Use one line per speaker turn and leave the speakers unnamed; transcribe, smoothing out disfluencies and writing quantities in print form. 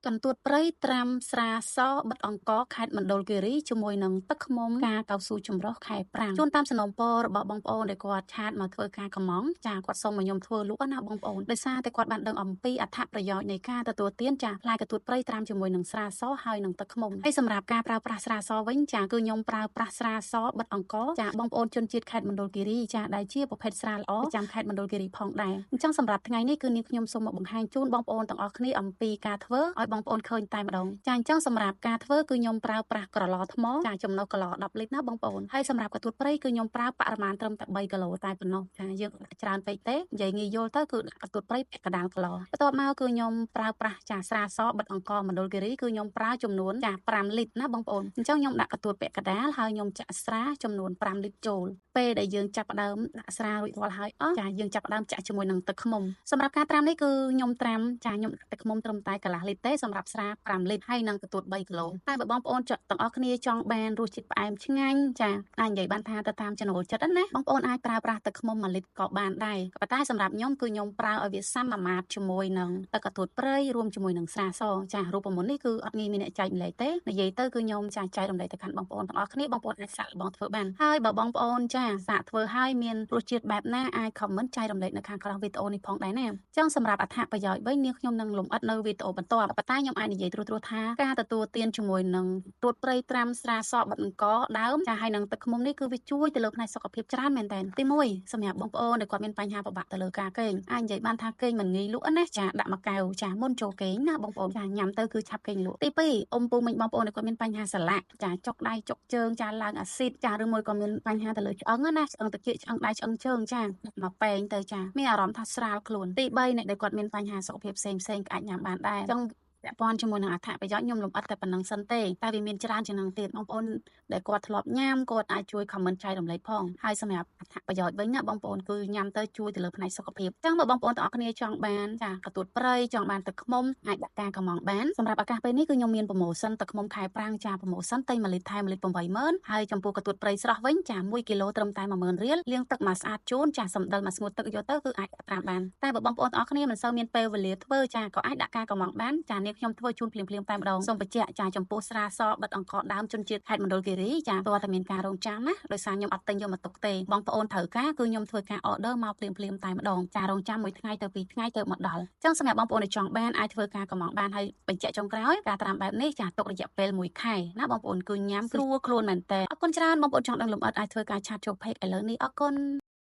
កន្ទួតព្រៃត្រាំស្រាសបិទអង្គរខេត្តមណ្ឌលគិរីជាមួយនឹងទឹកឃ្មុំការកៅស៊ូចម្រុះខែប្រាំងជួនតាមសំណូមពររបស់បងប្អូនដែលគាត់ឆាតមកធ្វើការកម្មង់ចាគាត់សូមឲ្យខ្ញុំធ្វើលក់ណាបងប្អូនដោយសារតែគាត់បានដឹងអំពីអត្ថប្រយោជន៍នៃការទទួលទានចាផ្លែកន្ទួតព្រៃត្រាំជាមួយនឹងស្រាសហើយនឹងទឹកឃ្មុំហើយសម្រាប់ការប្រើប្រាស់ស្រាសវិញចាគឺខ្ញុំប្រើប្រាស់ស្រាសបិទអង្គរចាបងប្អូនជនជាតិខេត្តមណ្ឌលគិរីចាដែលជាប្រភេទស្រាល្អប្រចាំខេត្តមណ្ឌលគិរីផងដែរអញ្ចឹងសម្រាប់ថ្ងៃនេះគឺនាងខ្ញុំសូមមកបង្ហាញជូនបងប្អូនទាំងអស់គ្នាអំពីការធ្វើឲ្យបងប្អូនឃើញតែម្ដងចាអញ្ចឹងសម្រាប់ការធ្វើគឺខ្ញុំប្រើប្រាស់ក្រឡថ្មចាចំណុះក្រឡ10លីត្រណាបងប្អូនហើយសម្រាប់កន្ទួតព្រៃគឺខ្ញុំប្រើបរិមាណត្រឹមតែ3គីឡូតែប៉ុណ្ណោះចាយើងច្រើនពេកទេនិយាយងាយយល់ទៅគឺកន្ទួតព្រៃពាក់កណ្ដាលគីឡូបន្ទាប់មកគឺខ្ញុំប្រើប្រាស់ចាស្រាសបិទអង្គរមណ្ឌលគិរីគឺខ្ញុំប្រើចំនួនចា5លីត្រណាបងប្អូនអញ្ចឹងខ្ញុំដាក់កន្ទួតពាក់កណ្ដាលហើយខ្ញុំចាក់ស្រាចំនួន5លីត្រចូលពេលដែលយើងចាប់ផ្ដើមដាក់ស្រារួចរាល់ហើយអស់ចាយើងចាប់ផ្ដើមចាក់ជាមួយនឹងទឹកឃ្មុំសម្រាប់ការត្រាំនេះគឺខ្ញុំត្រាំចាខ្ញុំទឹកឃ្មុំត្រឹមតែកន្លះលីត្រទេសម្រាប់ស្រា5លីត្រហើយនឹងកន្ទួត3គីឡូតែបើបងប្អូនទាំងអស់គ្នាចង់បានរសជាតិផ្អែមឆ្ងាញ់ចាអាចនិយាយបានថាទៅតាមចំណូលចិត្តណាបងប្អូនអាចប្រើប្រាស់ទឹកឃ្មុំ1លីត្រក៏បានដែរប៉ុន្តែសម្រាប់ខ្ញុំគឺខ្ញុំប្រើឲ្យវាសមអាមាត្រជាមួយនឹងទឹកកន្ទួតព្រៃរួមជាមួយនឹងស្រាសចារូបមន្តនេះគឺអត់ងាយមានអ្នកចែកម្លែកទេនិយាយទៅគឺខ្ញុំចាចែករំលែកទៅកាន់បងប្អូនទាំងអស់គ្នាបងប្អូនអាចសាកល្បងធ្វើបានហើយបើបងប្អូនចាសាកធ្វើហើយមានរសជាតិបែបណាអាច comment ចែករំលែកនៅខាងក្រោមវីដេអូនេះផងដែរណាអញ្ចឹងសម្រាប់អត្ថប្រយោជន៍វិញនាងខ្ញុំនឹងលម្អិតនៅវីដេអូបន្ទាប់ប៉ុន្តែខ្ញុំអាចនិយាយត្រួសៗថាការទទួលទានជាមួយនឹងទួតព្រៃត្រាំស្រាសបិទអង្គរដើមចាហើយនឹងទឹកឃ្មុំនេះគឺវាជួយទៅលើផ្នែកសុខភាពច្រើនមែនតើទី1សម្រាប់បងប្អូនដែលគាត់មានបញ្ហាពិបាកទៅលើការគេងអាចនិយាយបានថាគេងមិនងាយលក់ណាចាដាក់មួយកែវចាមុនចូលគេងណាបងប្អូនចាញ៉ាំទៅគឺឆាប់គេងលក់ទី2អ៊ំពូមិញបងប្អូនដែលគាត់មានបញ្ហាសន្លាក់ចាចុកដៃចុកជើងចាឡើងអាស៊ីតចាឬមួយក៏មានបញ្ហាទៅលើឆ្អឹងណាឆ្អឹងត្រគាកឆ្អឹងដៃឆ្អឹងជើងចាមកប៉ែងទៅចាមានអារម្មណ៍ថាស្រាលខ្លួនទី3អ្នកដែលគាត់មានបញ្ហាសុខភាពផ្សេងក៏អាចញ៉ាំបានដែរអញ្ចឹងពាក់ព័ន្ធជាមួយនឹងអត្ថប្រយោជន៍ខ្ញុំលម្អិតតែប៉ុណ្្នឹងសិនទេតែវាមានច្រើនជាងនឹងទៀតបងប្អូនដែលគាត់ធ្លាប់ញ៉ាំគាត់អាចជួយ comment ចែករំលែកផងហើយសម្រាប់អត្ថប្រយោជន៍វិញណាបងប្អូនគឺញ៉ាំទៅជួយទៅលើផ្នែកសុខភាពអញ្ចឹងបើបងប្អូនទាំងអស់គ្នាចង់បានចាកន្ទួតព្រៃចង់បានទឹកឃ្មុំអាចដាក់ការកម្មង់បានសម្រាប់ឱកាសពេលនេះគឺខ្ញុំមានប្រូម៉ូសិនទឹកឃ្មុំខែប្រាំងចាប្រូម៉ូសិនតែ1លីត្រថែម1លីត្រ80000ហើយចំពោះកន្ទួតព្រៃស្រស់វិញចា1គីឡូត្រឹមតែ10000រៀលលាងទឹកមកស្អាតជូនចាសម្ដិលមកស្ងួតទឹកយកទៅគឺអាចត្រាំបានតែបើបងប្អូនទាំងអស់គ្នាមិនសូវមានពេលវេលាធ្វើចាក៏អាចដាក់ការកម្មង់បានចានាងខ្ញុំធ្វើជូនភ្លាមតែម្ដងសូមបញ្ជាក់ចាចំពោះស្រាសបិទអង្គរដើមជនជាតិខេត្តមណ្ឌលគិរីចាតើតែមានការរងចាំណាដោយសារខ្ញុំអត់ទិញយកមកទុកទេបងប្អូនត្រូវការគឺខ្ញុំធ្វើការ order មកភ្លាមតែម្ដងចារងចាំ1ថ្ងៃទៅ2ថ្ងៃទៅមកដល់អញ្ចឹងសម្រាប់បងប្អូនដែលចង់បានអាចធ្វើការកម្មង់បានហើយបញ្ជាក់ចុងក្រោយការត្រាំបែបនេះចាទុករយៈពេល1ខែណាបងប្អូនគឺញ៉ាំស្រួលខ្លួនមែនតើអរគុណច្រើនបងប្អូនចង់ដឹងលម្អិតអាចធ្វើការឆាតចូល page ឥឡូវនេះអរគុណ